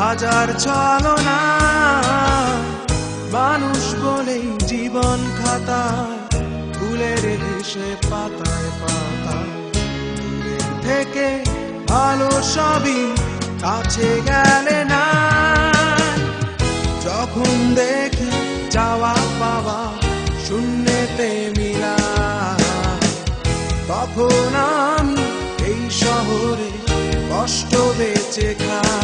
হাজার ছলনা। মানুষ বলেই জীবন খাতা, ফুলের হিসেব পাতায় পাতায়। দূরের থেকে ভালো সবই, কাছে গেলে না। যখন দেখি চাওয়া পাওয়া শূন্যতে মিলা, তখন আমি এই শহরে কষ্ট বেঁচে খাই।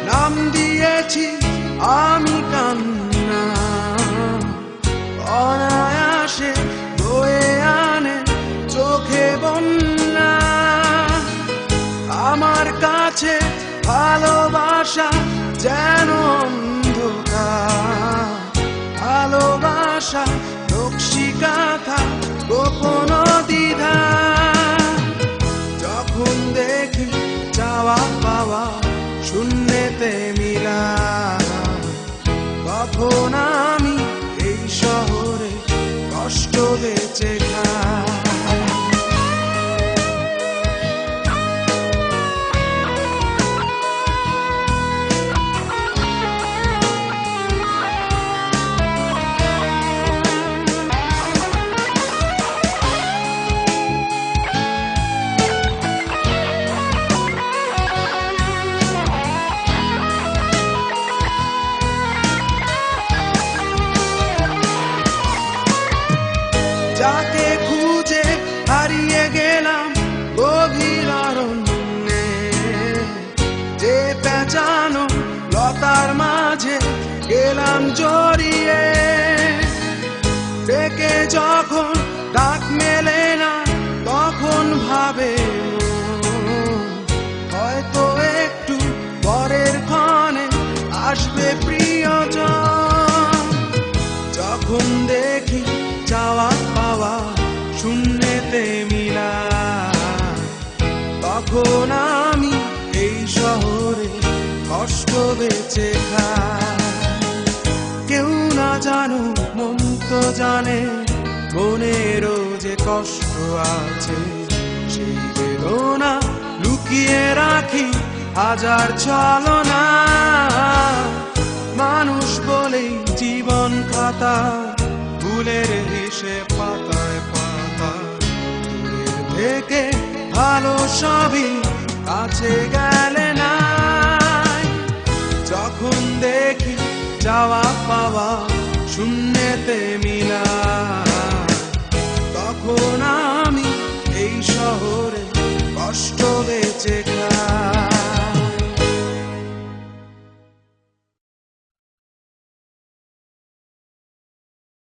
নাম দিয়েছি আমি কান্না, অনায়াসে বয়ে আনে চোখে বন্যা। আমার কাছে ভালোবাসা যেন অন্ধকার, ভালোবাসা নকশিকাঁথা গোপন দ্বিধা। যখন দেখি চাওয়া পাওয়া শূন্যতে মিলা, তখন আমি এই শহরে কষ্ট বেঁচে খাই। যাকে খুঁজে হারিয়ে গেলাম গভীর অরণ্যে, যে পেঁচানো লতার মাঝে গেলাম জড়িয়ে। ডেকে যখন ডাক মেলে না, তখন ভাবে হয়তো একটু পরের ক্ষণে আসবে প্রিয়জন। যখন দেখি চাওয়া পাওয়া শূন্যতে মিলা, তখন আমি এই শহরে কষ্ট বেঁচে খাই। কেউ না জানো মন তো জানে, মনেরও যে কষ্ট আছে, সেই বেদনা লুকিয়ে রাখি হাজার ছলনা। মানুষ বলেই জীবন খাতা, ফুলের হিসেব পাতায় পাতায়। দূরের থেকে ভালো সবই, কাছে গেলে না। যখন দেখি চাওয়া পাওয়া শূন্যতে মিলা, তখন আমি এই শহরে কষ্ট বেঁচে খাই।